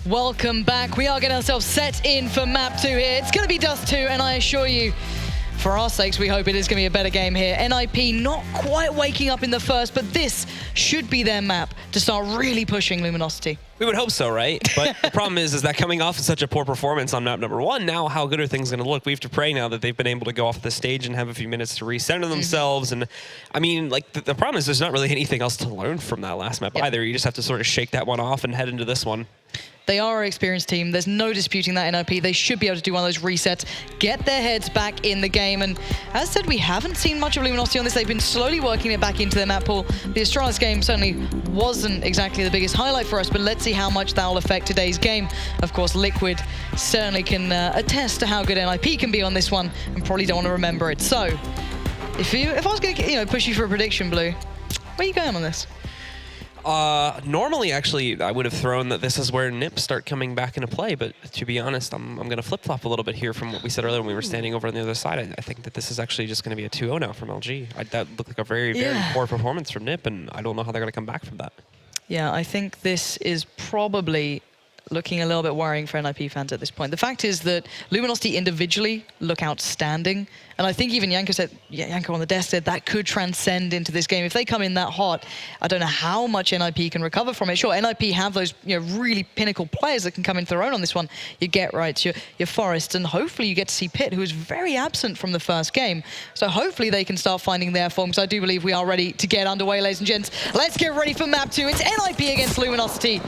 Welcome back. We are getting ourselves set in for map 2 here. It's going to be Dust2, and I assure you, for our sakes, we hope it is going to be a better game here. NiP not quite waking up in the first, but this should be their map to start really pushing Luminosity. We would hope so, right? But the problem is that coming off of such a poor performance on map number 1, now how good are things going to look? We have to pray now that they've been able to go off the stage and have a few minutes to recenter themselves. And I mean, like, the problem is there's not really anything else to learn from that last map either. You just have to sort of shake that one off and head into this one. They are an experienced team. There's no disputing that NiP. They should be able to do one of those resets, get their heads back in the game. And as said, we haven't seen much of Luminosity on this. They've been slowly working it back into their map pool. The Astralis game certainly wasn't exactly the biggest highlight for us, but let's see how much that will affect today's game. Of course, Liquid certainly can attest to how good NiP can be on this one, and probably don't want to remember it. So, if I was going to push you for a prediction, Blue, where are you going on this? Normally, actually, I would have thrown that this is where NiP start coming back into play, but to be honest, I'm going to flip-flop a little bit here from what we said earlier when we were standing over on the other side. I think that this is actually just going to be a 2-0 now from LG. That looked like a very, very poor performance from NiP, and I don't know how they're going to come back from that. Yeah, I think this is probably looking a little bit worrying for NiP fans at this point. The fact is that Luminosity individually look outstanding, and I think even Yanko on the desk said that could transcend into this game. If they come in that hot, I don't know how much NiP can recover from it. Sure, NiP have those really pinnacle players that can come into their own on this one. You get right, your Forest, and hopefully you get to see Pit, who was very absent from the first game. So hopefully they can start finding their form, because I do believe we are ready to get underway, ladies and gents. Let's get ready for map 2. It's NiP against Luminosity.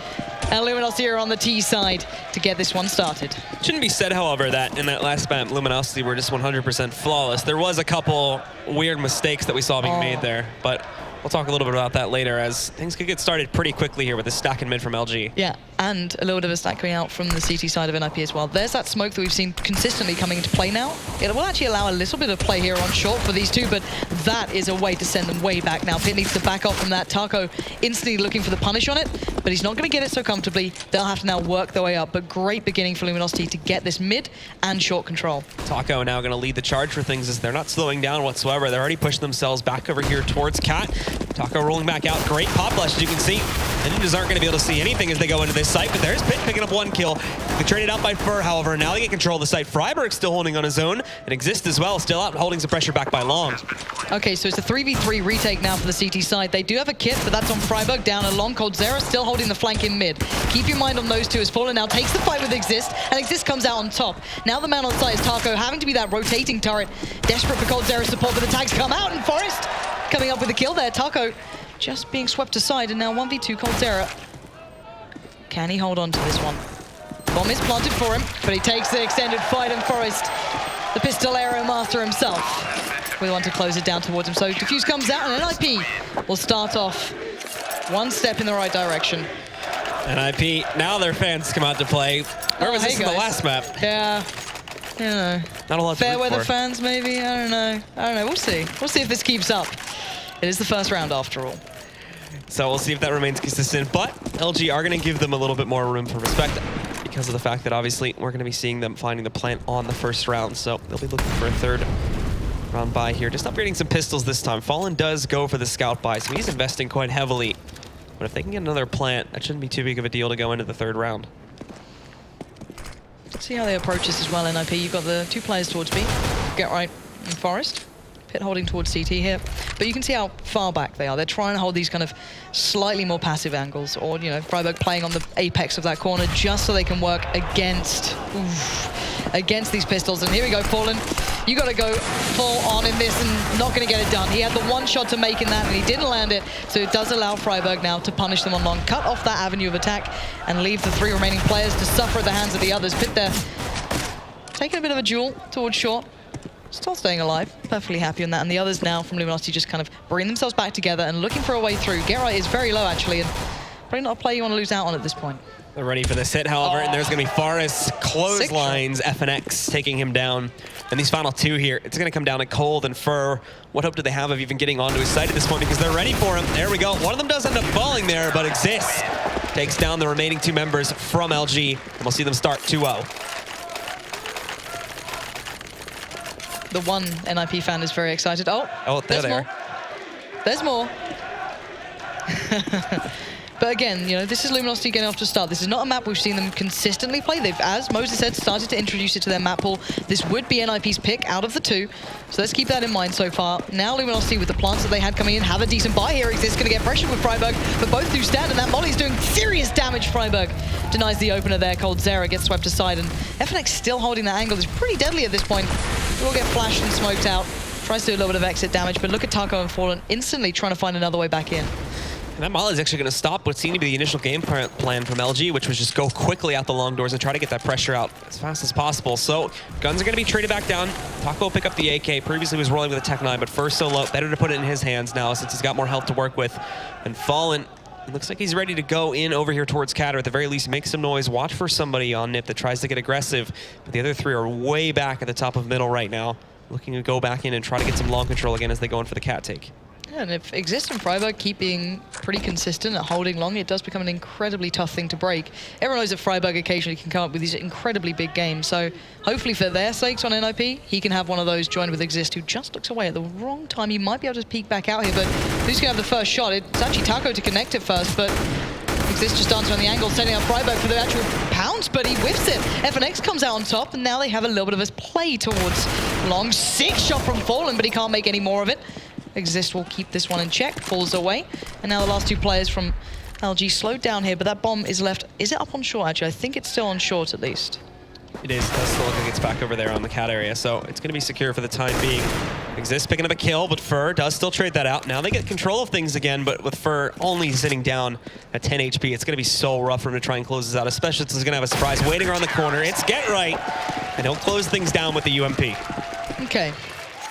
And Luminosity are on the T side to get this one started. Shouldn't be said, however, that in that last map, Luminosity were just 100% flawless. There was a couple weird mistakes that we saw being made there, but we'll talk a little bit about that later, as things could get started pretty quickly here with a stack in mid from LG. Yeah, and a little bit of a stack coming out from the CT side of NiP as well. There's that smoke that we've seen consistently coming into play now. It will actually allow a little bit of play here on short for these two, but that is a way to send them way back now. Pit needs to back off from that. Taco instantly looking for the punish on it, but he's not going to get it so comfortably. They'll have to now work their way up, but great beginning for Luminosity to get this mid and short control. Taco now going to lead the charge for things, as they're not slowing down whatsoever. They're already pushing themselves back over here towards Cat. Taco rolling back out. Great pop flash, as you can see. The ninjas aren't going to be able to see anything as they go into this site, but there's Pit picking up one kill. They traded out by Fur, however. Now they get control of the site. Freiburg still holding on his own, and Exist as well, still out, holding some pressure back by Long. Okay, so it's a 3v3 retake now for the CT side. They do have a kit, but that's on Freiburg. Down along, coldzera still holding the flank in mid. Keep your mind on those two, as Fallen now takes the fight with Exist, and Exist comes out on top. Now the man on site is Taco, having to be that rotating turret. Desperate for coldzera support, but the tags come out, and Forest coming up with a kill there. Taco just being swept aside, and now 1v2 coldzera. Can he hold on to this one? Bomb is planted for him, but he takes the extended fight, and Forest, the pistolero master himself, will want to close it down towards him. So Diffuse comes out, and NiP will start off one step in the right direction. NiP, now their fans come out to play. Where was this in the last map? Yeah, not a lot. Fair weather fans, maybe. I don't know. We'll see. We'll see if this keeps up. It is the first round after all. So we'll see if that remains consistent, but LG are going to give them a little bit more room for respect because of the fact that obviously we're going to be seeing them finding the plant on the first round, so they'll be looking for a third round buy here. Just upgrading some pistols this time. Fallen does go for the scout buy, so he's investing quite heavily. But if they can get another plant, that shouldn't be too big of a deal to go into the third round. See how they approach this as well, NiP. You've got the two players towards B. Get right in Forest. Pit holding towards CT here, but you can see how far back they are. They're trying to hold these kind of slightly more passive angles, or Freiburg playing on the apex of that corner just so they can work against these pistols. And here we go, Fallen. You got to go full on in this, and not going to get it done. He had the one shot to make in that, and he didn't land it, so it does allow Freiburg now to punish them on long, cut off that avenue of attack, and leave the three remaining players to suffer at the hands of the others. Pit there, taking a bit of a duel towards short. Still staying alive, perfectly happy on that. And the others now from Luminosity just kind of bringing themselves back together and looking for a way through. Get right is very low, actually, and probably not a play you want to lose out on at this point. They're ready for this hit, however, and there's going to be Forest clotheslines, FNX taking him down. And these final two here, it's going to come down to Cold and Fur. What hope do they have of even getting onto his side at this point, because they're ready for him. There we go. One of them does end up falling there, but Exist takes down the remaining two members from LG, and we'll see them start 2-0. The one NiP fan is very excited. Oh, there's more. There's more. But again, you know, this is Luminosity getting off to start. This is not a map we've seen them consistently play. They've, as Moses said, started to introduce it to their map pool. This would be NiP's pick out of the two. So let's keep that in mind so far. Now Luminosity, with the plants that they had coming in, have a decent buy here. Exist going to get pressure with Freiburg, but both do stand, and that Molly's doing serious damage. Freiburg denies the opener there. Cold Zera gets swept aside, and FNX still holding that angle. It's pretty deadly at this point. Will get flashed and smoked out. Tries to do a little bit of exit damage, but look at Taco and Fallen instantly trying to find another way back in. And that Molly is actually going to stop what seemed to be the initial game plan from LG, which was just go quickly out the long doors and try to get that pressure out as fast as possible. So guns are going to be traded back down. Taco will pick up the AK. Previously was rolling with a Tech 9, but first solo. Better to put it in his hands now since he's got more health to work with. And Fallen, it looks like he's ready to go in over here towards Cat, or at the very least make some noise. Watch for somebody on NiP that tries to get aggressive. But the other three are way back at the top of middle right now, looking to go back in and try to get some long control again as they go in for the Cat take. Yeah, and if Exist and Freiburg keep being pretty consistent at holding long, it does become an incredibly tough thing to break. Everyone knows that Freiburg occasionally can come up with these incredibly big games, so hopefully for their sakes on NiP, he can have one of those joined with Exist, who just looks away at the wrong time. He might be able to peek back out here, but who's going to have the first shot? It's actually Taco to connect it first, but Exist just dancing on the angle, setting up Freiburg for the actual pounce, but he whiffs it. FNX comes out on top, and now they have a little bit of a play towards long. 6 shot from Fallen, but he can't make any more of it. Exist will keep this one in check, falls away. And now the last two players from LG slowed down here, but that bomb is left. Is it up on short, actually? I think it's still on short, at least. It is. It does still look like it's back over there on the Cat area, so it's going to be secure for the time being. Exist picking up a kill, but Fur does still trade that out. Now they get control of things again, but with Fur only sitting down at 10 HP, it's going to be so rough for him to try and close this out, especially since he's going to have a surprise waiting around the corner. It's Get Right, and he'll close things down with the UMP. Okay.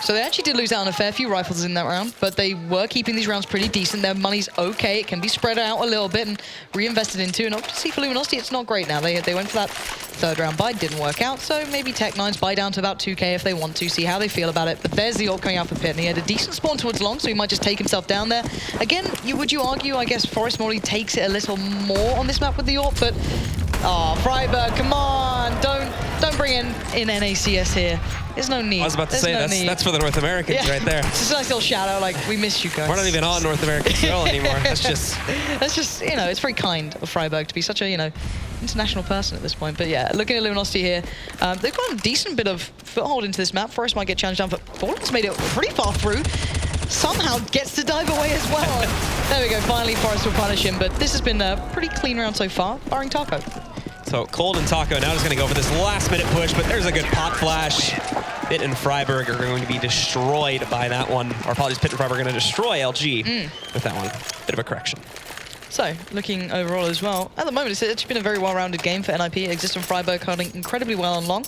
So they actually did lose out on a fair few rifles in that round, but they were keeping these rounds pretty decent. Their money's okay. It can be spread out a little bit and reinvested into. And obviously for Luminosity, it's not great now. They went for that third round buy, didn't work out. So maybe Tech 9's buy down to about 2K if they want to, see how they feel about it. But there's the ult coming out for Pit, and he had a decent spawn towards long, so he might just take himself down there. Again, would you argue, I guess, Forest Morley takes it a little more on this map with the ult, but Freiburg, come on, don't bring in NACS here. There's no need. I was about to say, that's for the North Americans right there. It's just a nice little shadow, like, we miss you guys. We're not even on North American soil anymore. That's just, you know, it's very kind of Freiburg to be such a, you know, international person at this point. But yeah, looking at Luminosity here, they've got a decent bit of foothold into this map. Forest might get challenged down, but Fallen's made it pretty far through. Somehow gets to dive away as well. There we go, finally Forest will punish him, but this has been a pretty clean round so far, barring Taco. So Cold and Taco now just going to go for this last minute push, but there's a good pop flash. Pit and Freiburg are going to be destroyed by that one. Or apologies, Pit and Freiburg are going to destroy LG with that one. Bit of a correction. So, looking overall as well, at the moment it's actually been a very well-rounded game for NiP. Exist and Freiburg holding incredibly well on long.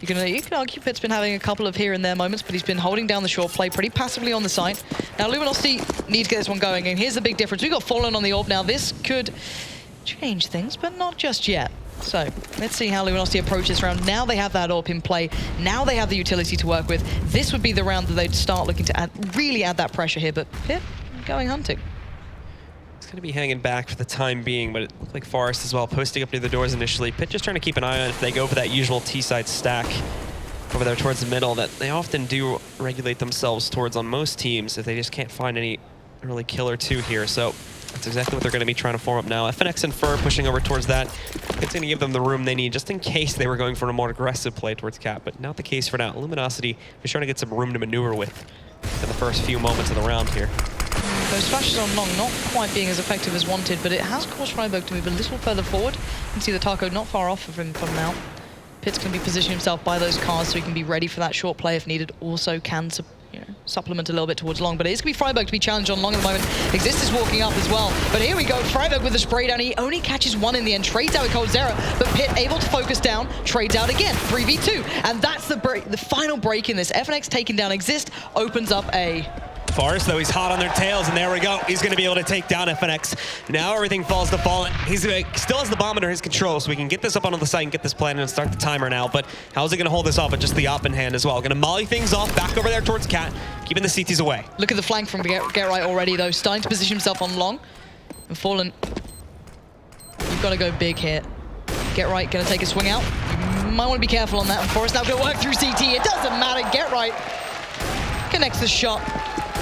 You can argue Pit's been having a couple of here and there moments, but he's been holding down the short play pretty passively on the side. Now Luminosity need to get this one going, and here's the big difference. We've got Fallen on the AWP now. This could change things, but not just yet. So, let's see how Luminosity approach this round. Now they have that AWP in play. Now they have the utility to work with. This would be the round that they'd start looking to really add that pressure here, but Pit going hunting. It's going to be hanging back for the time being, but it looked like Forest as well, posting up near the doors initially. Pit just trying to keep an eye on if they go for that usual T-side stack over there towards the middle that they often do regulate themselves towards on most teams if they just can't find any really killer two here. So that's exactly what they're going to be trying to form up now. FNX and Fur pushing over towards that. It's going to give them the room they need just in case they were going for a more aggressive play towards Cat, but not the case for now. Luminosity is trying to get some room to maneuver with in the first few moments of the round here. Those flashes on long not quite being as effective as wanted, but it has caused Freiburg to move a little further forward. You can see the Taco not far off of him from now. Pit's going to be positioning himself by those cars so he can be ready for that short play if needed. Also can supplement a little bit towards long, but it is going to be Freiburg to be challenged on long at the moment. Exist is walking up as well, but here we go. Freiburg with the spray down. He only catches one in the end, trades out with Cold Zera, but Pit able to focus down, trades out again, 3v2, and that's the break, the final break in this. FNX taking down Exist, opens up a... Forest, though, he's hot on their tails, and there we go. He's going to be able to take down FNX. Now everything falls to Fallen. He still has the bomb under his control, so we can get this up onto the site and get this plan and start the timer now. But how's he going to hold this off with just the op in hand as well? Going to molly things off, back over there towards Cat, keeping the CTs away. Look at the flank from Get Right already, though. Starting to position himself on long. And Fallen, you've got to go big here. Get Right going to take a swing out. You might want to be careful on that. And Forest now going to work through CT. It doesn't matter. Get Right connects the shot.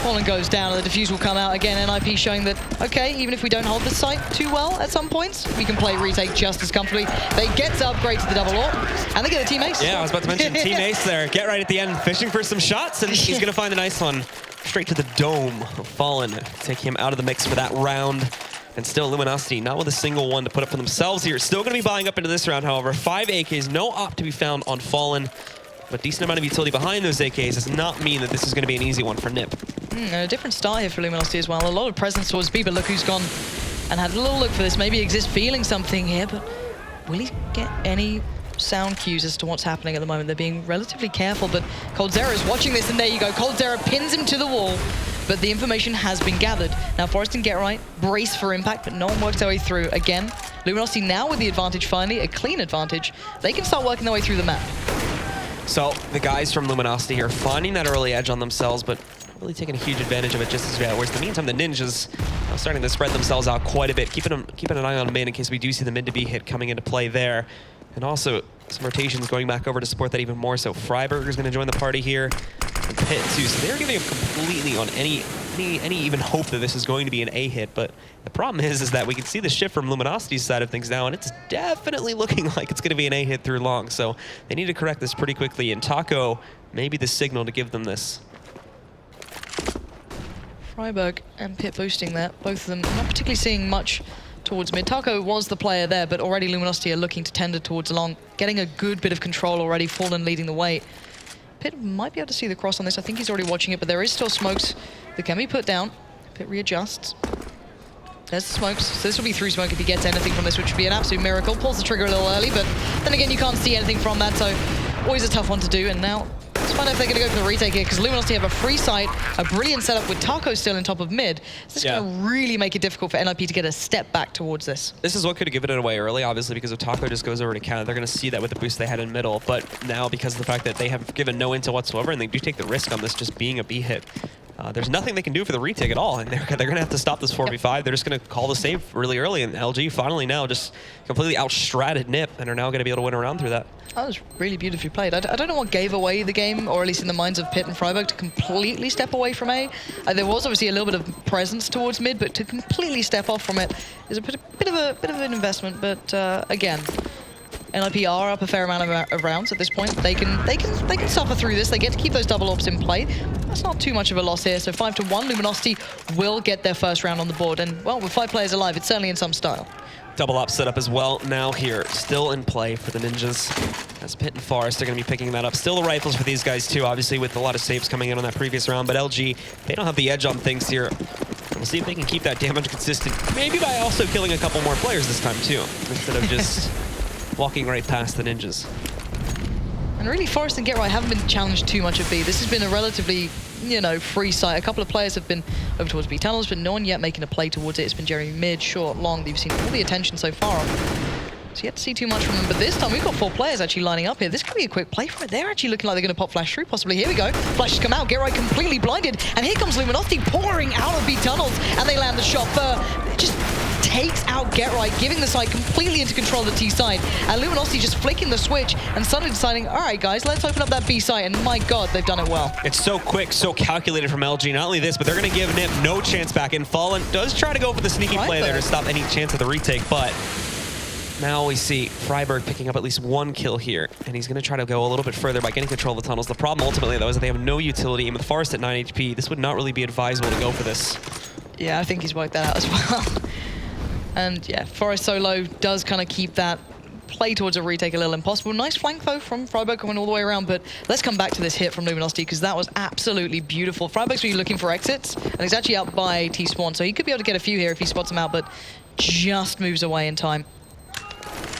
Fallen goes down and the defuse will come out again. NiP showing that, okay, even if we don't hold the site too well at some points, we can play retake just as comfortably. They get to upgrade to the double AWP, and they get a team ace. Yeah, I was about to mention team ace there. Get right at the end, fishing for some shots, and he's going to find a nice one. Straight to the dome of Fallen, taking him out of the mix for that round. And still Luminosity, not with a single one to put up for themselves here. Still going to be buying up into this round, however. 5 AKs, no op to be found on Fallen. But decent amount of utility behind those AKs does not mean that this is going to be an easy one for NiP. A different start here for Luminosity as well. A lot of presence towards B, but look who's gone and had a little look for this. Maybe Exist feeling something here, but will he get any sound cues as to what's happening at the moment? They're being relatively careful, but coldzera is watching this, and there you go. coldzera pins him to the wall, but the information has been gathered. Now Forrest and Get Right brace for impact, but no one works their way through. Again, Luminosity now with the advantage finally, a clean advantage. They can start working their way through the map. So the guys from Luminosity are finding that early edge on themselves, but really taking a huge advantage of it just as yet. Whereas in the meantime, the Ninjas are starting to spread themselves out quite a bit, keeping an eye on mid in case we do see the mid to B hit coming into play there. And also some rotations going back over to support that even more. So Freiburger is going to join the party here, and Pit too. So they're giving up completely on any even hope that this is going to be an A hit. But the problem is that we can see the shift from Luminosity's side of things now, and it's definitely looking like it's going to be an A hit through long. So they need to correct this pretty quickly. And Taco may be the signal to give them this. Freiburg and Pit boosting that. Both of them not particularly seeing much towards mid. Taco was the player there, but already Luminosity are looking to tender towards long, getting a good bit of control already. Fallen leading the way. Pit might be able to see the cross on this. I think he's already watching it, but there is still smokes that can be put down. Pit readjusts. There's the smokes. So this will be through smoke if he gets anything from this, which would be an absolute miracle. Pulls the trigger a little early, but then again, you can't see anything from that, so always a tough one to do. And now let's find out if they're going to go for the retake here, because Luminosity have a free site, a brilliant setup with Taco still in top of mid. So this is going to really make it difficult for NiP to get a step back towards this. This is what could have given it away early, obviously, because if Taco just goes over to counter, they're going to see that with the boost they had in middle. But now, because of the fact that they have given no intel whatsoever, and they do take the risk on this just being a B hit, there's nothing they can do for the retake at all, and they're going to have to stop this 4v5. They're just going to call the save really early, and LG finally now just completely outstratted NiP, and are now going to be able to win around through that. That was really beautifully played. I don't know what gave away the game, or at least in the minds of Pit and Freiburg, to completely step away from A. There was obviously a little bit of presence towards mid, but to completely step off from it is a bit of an investment. But again, NiP are up a fair amount of rounds at this point. They can suffer through this. They get to keep those double AWPs in play. That's not too much of a loss here. So 5-1, Luminosity will get their first round on the board. And well, with 5 players alive, it's certainly in some style. Double up setup as well now here, still in play for the Ninjas. As Pit and Forrest are going to be picking that up. Still the rifles for these guys too, obviously with a lot of saves coming in on that previous round. But LG, they don't have the edge on things here. We'll see if they can keep that damage consistent. Maybe by also killing a couple more players this time too, instead of just walking right past the Ninjas. And really, Forrest and Get Right haven't been challenged too much at B. This has been a relatively, you know, free site. A couple of players have been over towards B tunnels, but no one yet making a play towards it. It's been Jerry mid, short, long. You've seen all the attention so far. So yet to see too much from them. But this time, we've got 4 players actually lining up here. This could be a quick play for it. They're actually looking like they're going to pop flash through, possibly. Here we go. Flashes come out. Get Right completely blinded. And here comes Luminosity pouring out of B tunnels. And they land the shot. It just takes out Get Right, giving the site completely into control of the T side. And Luminosity just flicking the switch and suddenly deciding, all right, guys, let's open up that B site. And my God, they've done it well. It's so quick, so calculated from LG. Not only this, but they're going to give NiP no chance back. And Fallen does try to go for the sneaky play there to stop any chance of the retake, but now we see Freiburg picking up at least 1 kill here, and he's going to try to go a little bit further by getting control of the tunnels. The problem ultimately, though, is that they have no utility, and with Forrest at 9 HP, this would not really be advisable to go for this. Yeah, I think he's worked that out as well. And yeah, Forrest so low does kind of keep that play towards a retake a little impossible. Nice flank, though, from Freiburg going all the way around, but let's come back to this hit from Luminosity, because that was absolutely beautiful. Freiburg's really looking for exits, and he's actually out by T-Spawn, so he could be able to get a few here if he spots him out, but just moves away in time.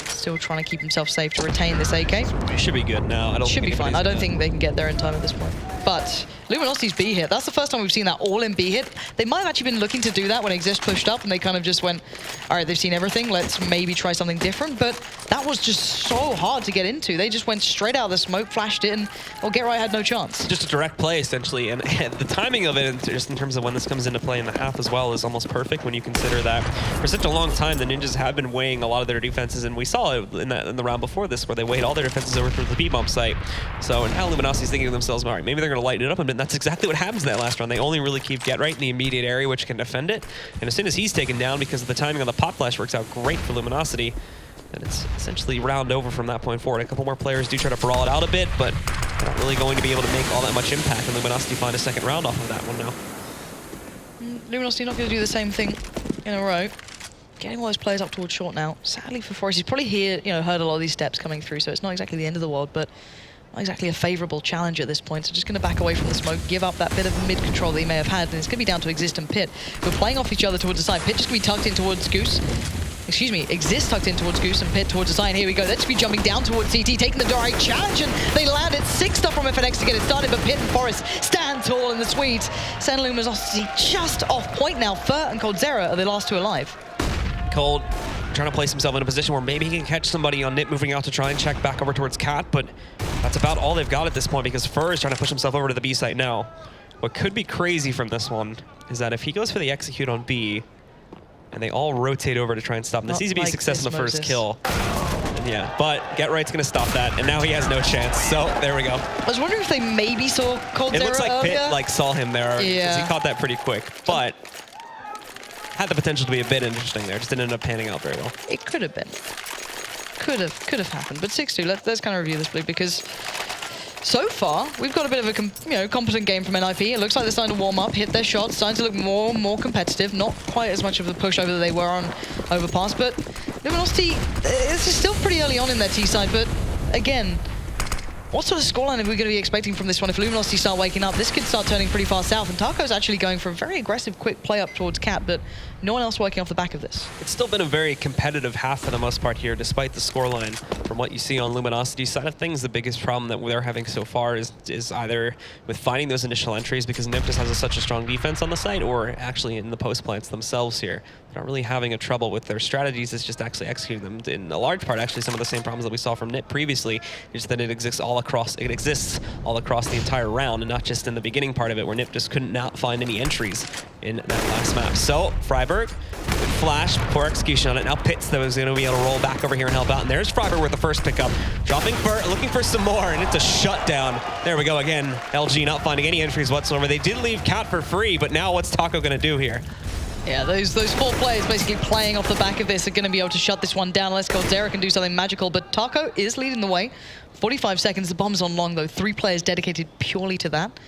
Still trying to keep himself safe to retain this AK. It should be good now. Should be fine. I don't think they can get there in time at this point. But Luminosity's B hit, that's the first time we've seen that all-in B hit. They might have actually been looking to do that when Exist pushed up, and they kind of just went, all right, they've seen everything, let's maybe try something different. But that was just so hard to get into. They just went straight out of the smoke, flashed it, and well, Get Right had no chance. Just a direct play, essentially. And the timing of it, just in terms of when this comes into play in the half as well, is almost perfect when you consider that for such a long time, the Ninjas have been weighing a lot of their defenses, and we saw it in the round before this, where they weighed all their defenses over to the B-bomb site. So now Luminosity's thinking to themselves, all right, maybe they're going to lighten it up a bit. And that's exactly what happens in that last round. They only really keep Get Right in the immediate area, which can defend it. And as soon as he's taken down, because of the timing on the pop flash works out great for Luminosity, and it's essentially round over from that point forward. A couple more players do try to brawl it out a bit, but they're not really going to be able to make all that much impact, and Luminosity find a second round off of that one now. Luminosity not going to do the same thing in a row. Getting all those players up towards short now. Sadly for Forest, he's probably heard a lot of these steps coming through, so it's not exactly the end of the world, but not exactly a favorable challenge at this point. So just going to back away from the smoke, give up that bit of mid control that he may have had, and it's going to be down to Exist and Pit. We're playing off each other towards the side. Pit just going to be tucked in towards Goose. Excuse me, Exist tucked in towards Goose and Pit towards the side. Here we go. They're just be jumping down towards CT, taking the direct challenge, and they landed 6 stuff from FNX to get it started, but Pit and Forest stand tall in the Swedes. Send Luminosity just off point now. Fur and coldzera are the last 2 alive. Cold trying to place himself in a position where maybe he can catch somebody on NiP moving out to try and check back over towards Cat, but that's about all they've got at this point because Fur is trying to push himself over to the B site now. What could be crazy from this one is that if he goes for the execute on B, and they all rotate over to try and stop him, this needs to be a success in the first kill. And yeah, but Get Right's going to stop that, and now he has no chance, so there we go. I was wondering if they maybe saw coldzera. It looks like earlier. Pit saw him there, yeah. He caught that pretty quick, but had the potential to be a bit interesting there. Just didn't end up panning out very well. It could have been. Could have happened. But 6-2, let's kind of review this, Blue, because so far we've got a bit of a competent game from NiP. It looks like they're starting to warm up, hit their shots, starting to look more and more competitive. Not quite as much of the pushover that they were on Overpass, but Luminosity, this is still pretty early on in their T side, but again, what sort of scoreline are we going to be expecting from this one? If Luminosity start waking up, this could start turning pretty far south, and Taco's actually going for a very aggressive, quick play up towards Cat, but no one else working off the back of this. It's still been a very competitive half for the most part here, despite the scoreline. From what you see on Luminosity's side of things, the biggest problem that they're having so far is either with finding those initial entries, because NiP just has such a strong defense on the site, or actually in the post plants themselves here. They're not really having a trouble with their strategies, it's just actually executing them. In a large part, actually, some of the same problems that we saw from NiP previously, is that it exists all across the entire round, and not just in the beginning part of it, where NiP just couldn't not find any entries in that last map. So, Freiburg, good flash, poor execution on it. Now Pitts, though, is going to be able to roll back over here and help out. And there's Freiburg with the first pickup. Dropping for, looking for some more, and it's a shutdown. There we go again. LG not finding any entries whatsoever. They did leave Cat for free, but now what's Taco going to do here? Yeah, those 4 players basically playing off the back of this are going to be able to shut this one down unless coldzera can do something magical, but Taco is leading the way. 45 seconds, the bomb's on long, though. 3 players dedicated purely to that.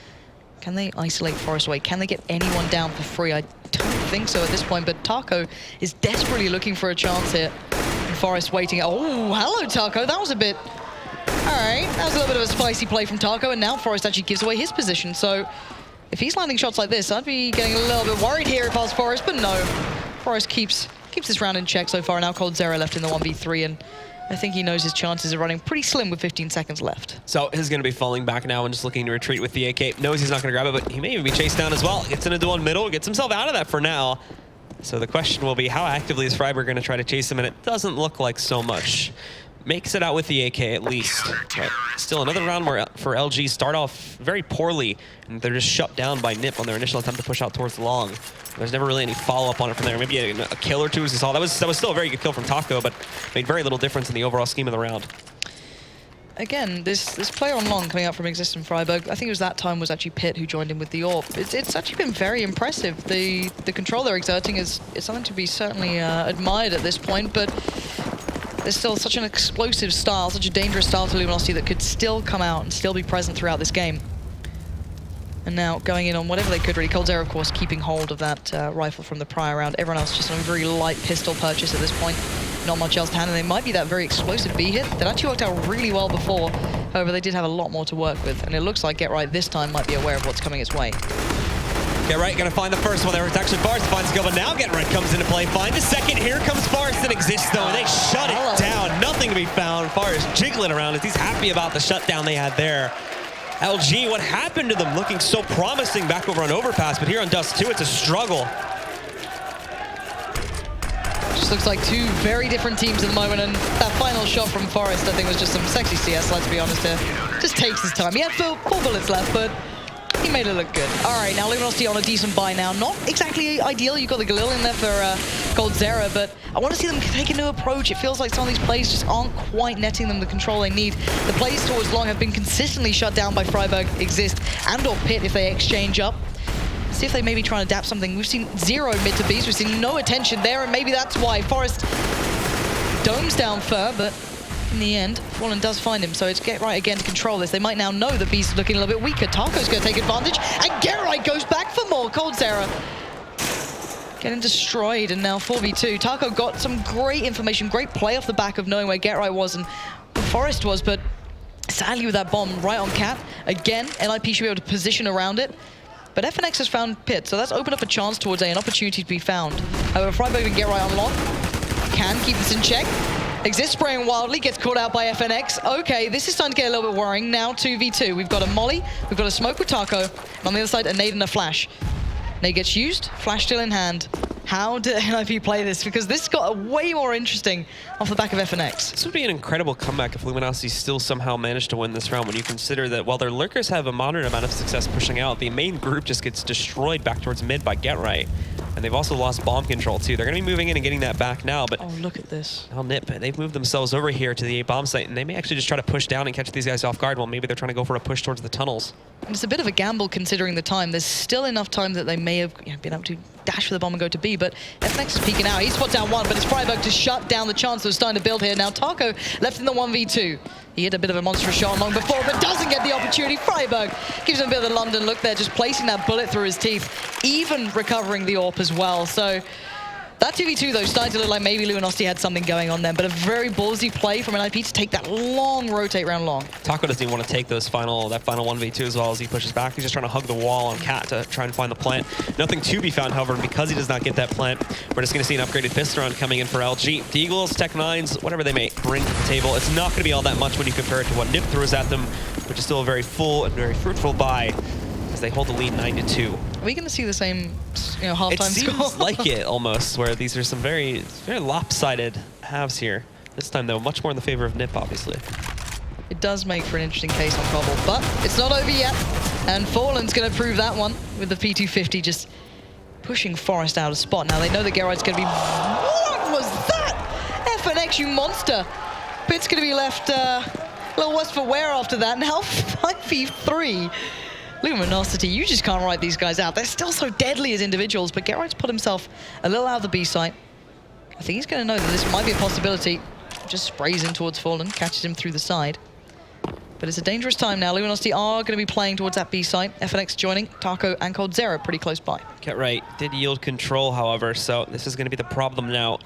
Can they isolate Forest away? Can they get anyone down for free? I don't think so at this point, but Taco is desperately looking for a chance here. And Forest waiting. Oh, hello, Taco. That was a bit... All right, that was a little bit of a spicy play from Taco, and now Forest actually gives away his position, so... If he's landing shots like this, I'd be getting a little bit worried here if I was Forest, but no. Forest keeps this round in check so far. Now coldzera left in the 1v3, and I think he knows his chances are running pretty slim with 15 seconds left. So he's going to be falling back now and just looking to retreat with the AK. Knows he's not going to grab it, but he may even be chased down as well. Gets in a duel in middle, gets himself out of that for now. So the question will be, how actively is Freiburg going to try to chase him? And it doesn't look like so much. Makes it out with the AK at least. But still another round where for LG start off very poorly, and they're just shut down by NiP on their initial attempt to push out towards the long. There's never really any follow-up on it from there. Maybe a kill or two as you saw. That was still a very good kill from Taco, but made very little difference in the overall scheme of the round. Again, this player on long coming out from Exist and Freiburg, I think it was that time was actually Pit who joined in with the AWP. It's actually been very impressive. The control they're exerting is something to be certainly admired at this point, but there's still such an explosive style, such a dangerous style to Luminosity that could still come out and still be present throughout this game. And now going in on whatever they could really. coldzera, of course, keeping hold of that rifle from the prior round. Everyone else just on a very light pistol purchase at this point. Not much else to hand, and they might be that very explosive B hit that actually worked out really well before. However, they did have a lot more to work with, and it looks like Get Right this time might be aware of what's coming its way. Get Right gonna find the first one there. It's actually Forest finds the kill, but now Get Right comes into play. Find a second. Here comes Forest and Exist though, and they shut it down. Nothing to be found. Forest jiggling around as he's happy about the shutdown they had there. LG, what happened to them? Looking so promising back over on Overpass, but here on Dust2, it's a struggle. Just looks like 2 very different teams at the moment, and that final shot from Forest, I think, was just some sexy CS, let's be honest here. Just takes his time. He had 4 bullets left, but He made it look good. All right, now Luminosity on a decent buy now. Not exactly ideal. You've got the Galil in there for Coldzera, but I want to see them take a new approach. It feels like some of these plays just aren't quite netting them the control they need. The plays towards long have been consistently shut down by Freiburg, Exist, and or Pit if they exchange up. See if they maybe try and adapt something. We've seen 0 mid to Bs. We've seen no attention there, and maybe that's why Forest domes down Fur, but in the end, Fallen does find him, so it's Get Right again to control this. They might now know that B's looking a little bit weaker. Taco's going to take advantage, and Get Right goes back for more. Coldzera getting destroyed, and now 4v2. Taco got some great information, great play off the back of knowing where Get Right was and where Forest was, but sadly with that bomb right on Cat, again, NiP should be able to position around it. But FNX has found Pit, so that's opened up a chance towards an opportunity to be found. However, Freiburg can Get Right on lock. Can keep this in check. Exist spraying wildly, gets caught out by FNX. Okay, this is starting to get a little bit worrying. Now 2v2. We've got a molly, we've got a smoke with Taco, and on the other side, a nade and a flash. Nade gets used, flash still in hand. How did NiP play this? Because this got way more interesting off the back of FNX. This would be an incredible comeback if Luminosity still somehow managed to win this round, when you consider that while their lurkers have a moderate amount of success pushing out, the main group just gets destroyed back towards mid by Get Right. And they've also lost bomb control too. They're going to be moving in and getting that back now, but... Oh, look at this. Now NiP, they've moved themselves over here to the A bomb site, and they may actually just try to push down and catch these guys off guard, while maybe they're trying to go for a push towards the tunnels. And it's a bit of a gamble considering the time. There's still enough time that they may have been able to dash for the bomb and go to B, but FNX is peeking out. He spots down one, but it's Freiburg to shut down the chance that was starting to build here. Now Taco left in the 1v2. He hit a bit of a monstrous shot long before, but doesn't get the opportunity. Freiburg gives him a bit of the London look there, just placing that bullet through his teeth, even recovering the AWP as well. So that 2v2 though started to look like maybe Luminosity had something going on then, but a very ballsy play from NiP to take that long rotate round long. Taco doesn't even want to take that final 1v2 as well as he pushes back. He's just trying to hug the wall on Cat to try and find the plant. Nothing to be found, however, and because he does not get that plant, we're just going to see an upgraded pistol round coming in for LG. Deagles, Tech 9s, whatever they may bring to the table, it's not going to be all that much when you compare it to what NiP throws at them, which is still a very full and very fruitful buy, as they hold the lead 9-2. Are we going to see the same, halftime score? It seems like it almost, where these are some very lopsided halves here. This time, though, much more in the favor of NiP, obviously. It does make for an interesting case on Cobble, but it's not over yet. And Fallen's going to prove that one with the P250 just pushing Forest out of spot. Now they know that Get Right's going to be... What was that? FNX, you monster. Pit's going to be left a little worse for wear after that. Now 5v3. Luminosity, you just can't write these guys out. They're still so deadly as individuals, but Get Right's put himself a little out of the B site. I think he's going to know that this might be a possibility. Just sprays in towards Fallen, catches him through the side. But it's a dangerous time now. Luminosity are going to be playing towards that B site. FNX joining, Taco and Coldzera pretty close by. Get Right did yield control, however, so this is going to be the problem now.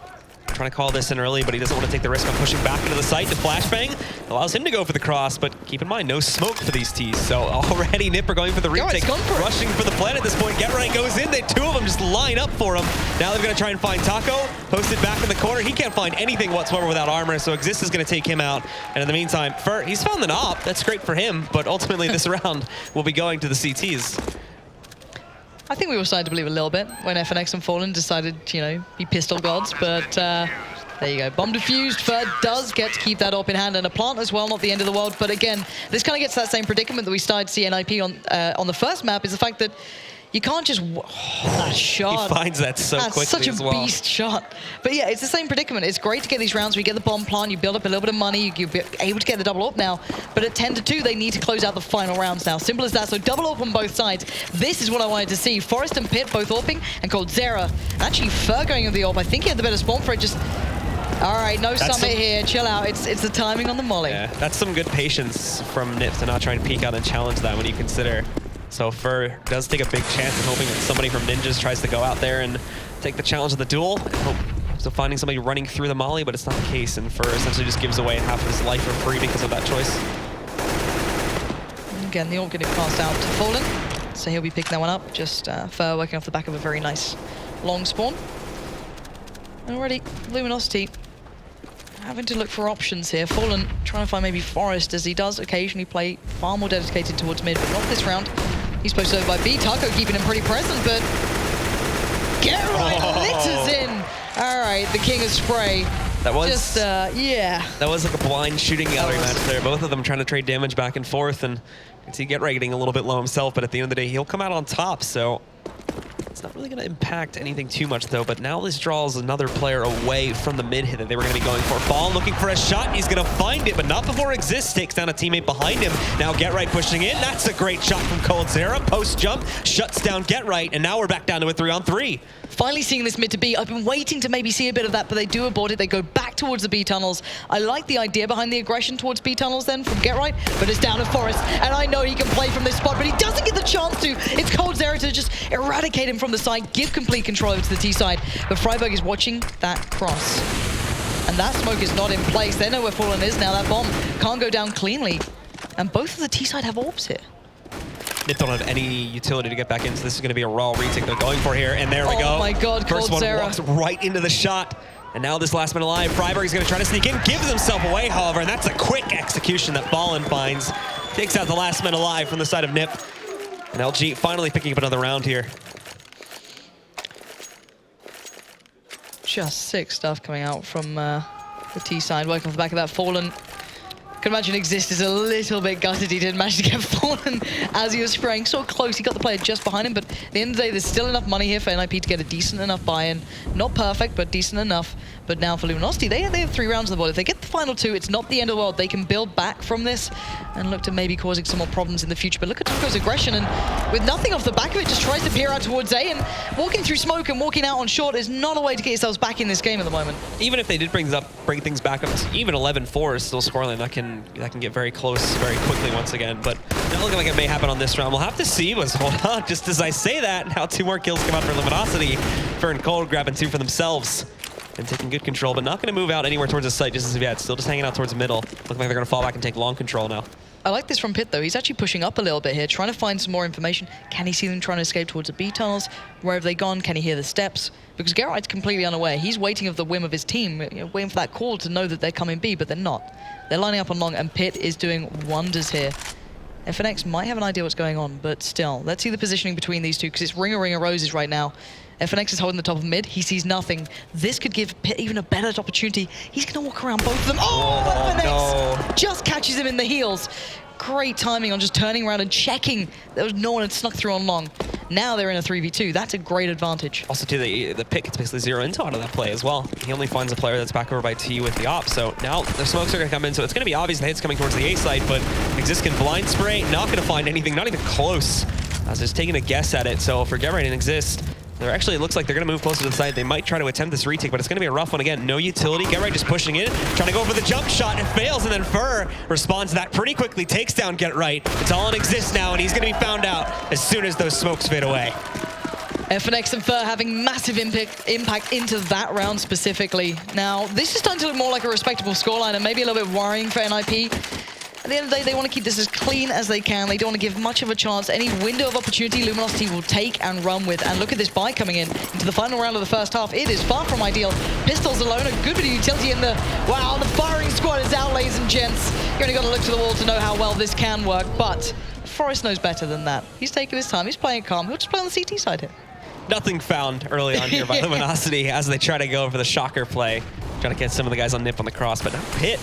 Trying to call this in early, but he doesn't want to take the risk on pushing back into the site. The flashbang allows him to go for the cross, but keep in mind, no smoke for these Ts. So already NiP are going for the retake, rushing for the plant at this point. Get Right goes in, two of them just line up for him. Now they're going to try and find Taco, posted back in the corner. He can't find anything whatsoever without armor, so Exist is going to take him out. And in the meantime, he's found the NOP. That's great for him, but ultimately this round will be going to the CTs. I think we were starting to believe a little bit when FNX and Fallen decided, be pistol gods, but there you go. Bomb defused. Fur does get to keep that AWP in hand, and a plant as well, not the end of the world. But again, this kind of gets to that same predicament that we started to see NiP on the first map, is the fact that you can't just... that shot. He finds that so quickly such a as well. Beast shot. But yeah, it's the same predicament. It's great to get these rounds where you get the bomb plant, you build up a little bit of money, you're able to get the double AWP now. But at 10-2, they need to close out the final rounds now. Simple as that. So double AWP on both sides. This is what I wanted to see. Forest and Pit both AWPing, and Coldzera. Actually, Fur going with the AWP. I think he had the better spawn for it. Just... All right, no summit here. Chill out. It's the timing on the molly. Yeah, that's some good patience from NiP to not try and peek out and challenge that when you consider... So Fur does take a big chance in hoping that somebody from Ninjas tries to go out there and take the challenge of the duel. So finding somebody running through the molly, but it's not the case, and Fur essentially just gives away half of his life for free because of that choice. Again, the AWP getting passed out to Fallen, so he'll be picking that one up. Just Fur working off the back of a very nice long spawn. Already, Luminosity having to look for options here. Fallen trying to find maybe Forest, as he does occasionally play far more dedicated towards mid, but not this round. He's posted over by B. Taco keeping him pretty present, but Get Right litters in. All right, the king of spray. That was just, yeah. That was like a blind shooting gallery match there. Both of them trying to trade damage back and forth, and you can see GetRight getting a little bit low himself, but at the end of the day, he'll come out on top, so it's not really going to impact anything too much, though. But now this draws another player away from the mid hit that they were going to be going for. Fallen looking for a shot. He's going to find it, but not before Exist takes down a teammate behind him. Now GetRight pushing in. That's a great shot from coldzera. Post jump shuts down GetRight, and now we're back down to a 3-on-3. Finally seeing this mid to B. I've been waiting to maybe see a bit of that, but they do abort it. They go back towards the B tunnels. I like the idea behind the aggression towards B tunnels then from GetRight, but it's down to Forest. And I know he can play from this spot, but he doesn't get the chance to. It's coldzera to just eradicate him from the side, give complete control over to the T side. But Freiburg is watching that cross. And that smoke is not in place. They know where Fallen is now. That bomb can't go down cleanly. And both of the T side have orbs here. NiP don't have any utility to get back in, so this is going to be a raw retake they're going for here. And there we go. Oh my god, First one coldzera walks right into the shot. And now this last man alive, Freiburg is going to try to sneak in, gives himself away, however, and that's a quick execution that Fallen finds. Takes out the last man alive from the side of NiP. And LG finally picking up another round here. Just sick stuff coming out from the T side, working off the back of that Fallen. Can imagine Exist is a little bit gutted he didn't manage to get Fallen as he was spraying so close. He got the player just behind him, but at the end of the day, there's still enough money here for NiP to get a decent enough buy-in. Not perfect, but decent enough. But now for Luminosity, they have 3 rounds on the board. If they get the final 2, it's not the end of the world. They can build back from this and look to maybe causing some more problems in the future. But look at Toko's aggression, and with nothing off the back of it, just tries to peer out towards A, and walking through smoke and walking out on short is not a way to get yourselves back in this game at the moment. Even if they did bring things back up, even 11-4 is still scoreline. That can get very close very quickly once again. But not looking like it may happen on this round. We'll have to see. Hold on, just as I say that, now 2 more kills come out for Luminosity. Fur and Cold grabbing 2 for themselves and taking good control, but not going to move out anywhere towards the site just as of yet. Still just hanging out towards the middle. Looking like they're going to fall back and take long control now. I like this from Pit, though. He's actually pushing up a little bit here, trying to find some more information. Can he see them trying to escape towards the B tunnels? Where have they gone? Can he hear the steps? Because GetRight's completely unaware. He's waiting of the whim of his team, waiting for that call to know that they're coming B, but they're not. They're lining up on long, and Pit is doing wonders here. FNX might have an idea what's going on, but still, let's see the positioning between these two, because it's ring of roses right now. FNX is holding the top of mid. He sees nothing. This could give Pit even a better opportunity. He's going to walk around both of them. Oh, FNX no. Just catches him in the heels. Great timing on just turning around and checking there was no one had snuck through on long. Now they're in a 3v2. That's a great advantage. Also, too, the pick gets basically 0 intel out of that play as well. He only finds a player that's back over by T with the op. So now the smokes are going to come in. So it's going to be obvious the hit's coming towards the A side, but Exist can blind spray. Not going to find anything, not even close. As just taking a guess at it. So for GetRight and Exist, they're actually, it looks like they're going to move closer to the side. They might try to attempt this retake, but it's going to be a rough one again. No utility. GetRight just pushing in, trying to go for the jump shot, and fails, and then Fur responds to that pretty quickly, takes down GetRight. It's all on Exist now, and he's going to be found out as soon as those smokes fade away. FNX and Fur having massive impact into that round specifically. Now, this is starting to look more like a respectable scoreline and maybe a little bit worrying for NiP. At the end of the day, they want to keep this as clean as they can. They don't want to give much of a chance. Any window of opportunity, Luminosity will take and run with. And look at this buy coming in into the final round of the first half. It is far from ideal. Pistols alone, a good bit of utility in the... Wow, the firing squad is out, ladies and gents. You only got to look to the wall to know how well this can work. But Forrest knows better than that. He's taking his time. He's playing calm. He'll just play on the CT side here. Nothing found early on here by Luminosity as they try to go for the shocker play. Trying to get some of the guys on NiP on the cross, but now Pit.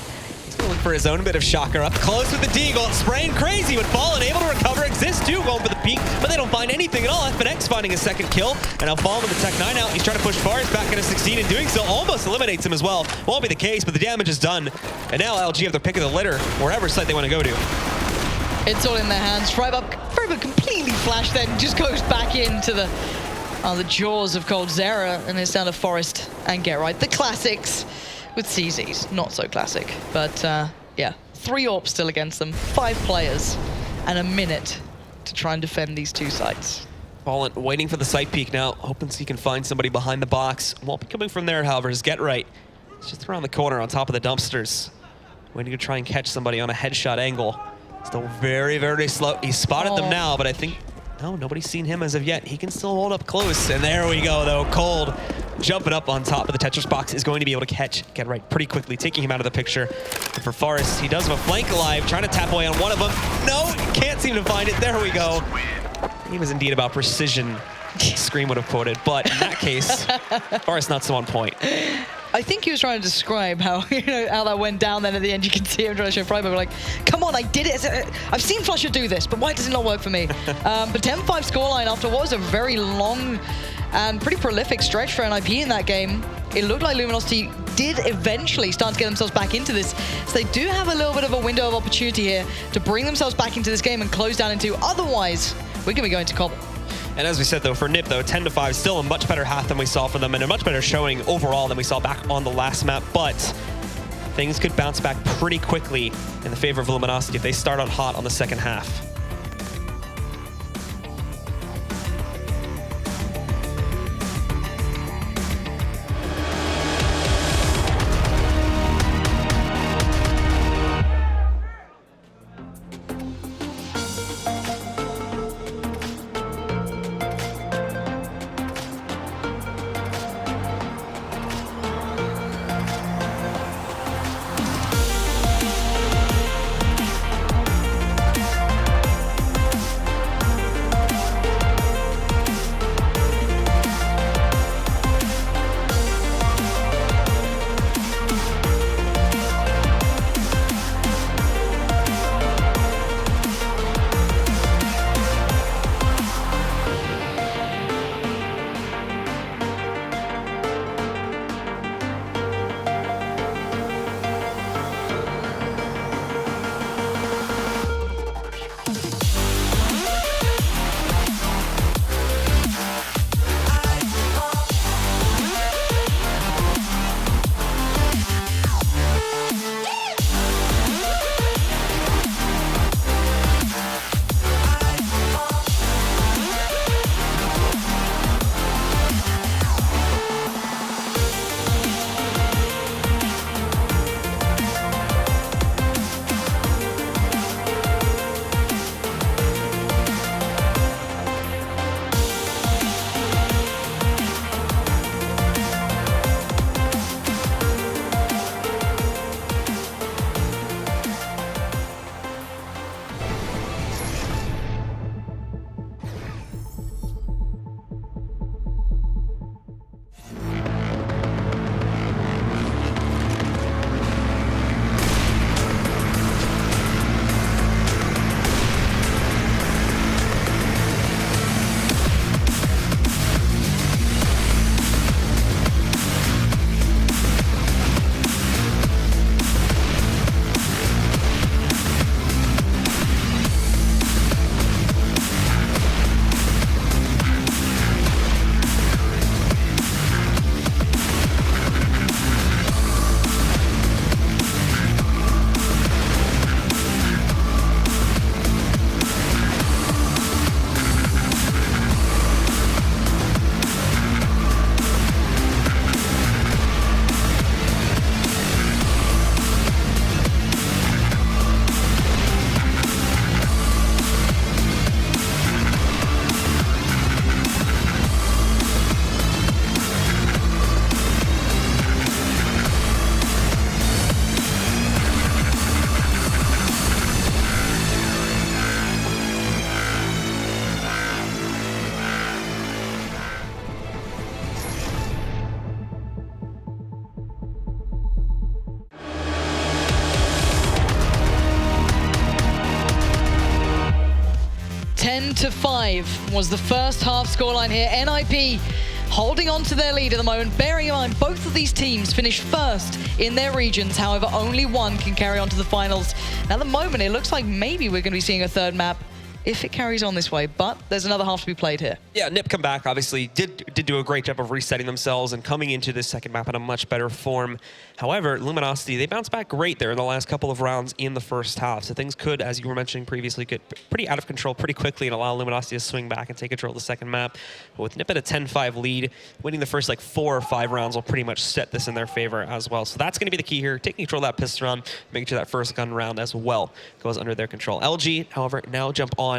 He's going to look for his own bit of shocker. Up close with the deagle, spraying crazy, but Fallen able to recover. Exist too, going for the peak, but they don't find anything at all. FNX finding a second kill, and now Fallen with the Tech 9 out. He's trying to push Forrest back into 16, and doing so almost eliminates him as well. Won't be the case, but the damage is done. And now LG have their pick of the litter, wherever site they want to go to. It's all in their hands. Freiburg completely flashed then, just goes back into the jaws of coldzera, and it's down to Forrest and GetRight. The classics with CZs, not so classic. But yeah, 3 AWPs still against them, 5 players, and a minute to try and defend these 2 sites. Fallen waiting for the site peek now, hoping he can find somebody behind the box. Won't be coming from there, however, is GetRight. It's just around the corner on top of the dumpsters. Waiting to try and catch somebody on a headshot angle. Still very, very slow. He spotted them now, but I think... No, nobody's seen him as of yet. He can still hold up close. And there we go, though. Cold jumping up on top of the Tetris box is going to be able to catch GetRight pretty quickly, taking him out of the picture. And for Forrest, he does have a flank alive, trying to tap away on one of them. No, can't seem to find it. There we go. He was indeed about precision. Scream would have quoted, but in that case, Forrest not so on point. I think he was trying to describe how how that went down. Then at the end, you can see him trying to show pride, but like, come on, I did it. I've seen Flusher do this, but why does it not work for me? But 10-5 scoreline after what was a very long and pretty prolific stretch for NiP in that game. It looked like Luminosity did eventually start to get themselves back into this. So they do have a little bit of a window of opportunity here to bring themselves back into this game and close down into. Otherwise, we're going to be going to Cobble. And as we said, though, for NiP, though, 10-5, still a much better half than we saw from them, and a much better showing overall than we saw back on the last map. But things could bounce back pretty quickly in the favor of Luminosity if they start out hot on the second half. To 5 was the first half scoreline here. NiP holding on to their lead at the moment. Bearing in mind, both of these teams finished first in their regions. However, only one can carry on to the finals. Now, at the moment, it looks like maybe we're going to be seeing a third map if it carries on this way, but there's another half to be played here. Yeah, NiP come back, obviously, did do a great job of resetting themselves and coming into this second map in a much better form. However, Luminosity, they bounced back great there in the last couple of rounds in the first half. So things could, as you were mentioning previously, get pretty out of control pretty quickly and allow Luminosity to swing back and take control of the second map. But with NiP at a 10-5 lead, winning the first like 4 or 5 rounds will pretty much set this in their favor as well. So that's going to be the key here, taking control of that pistol round, making sure that first gun round as well goes under their control. LG, however, now jump on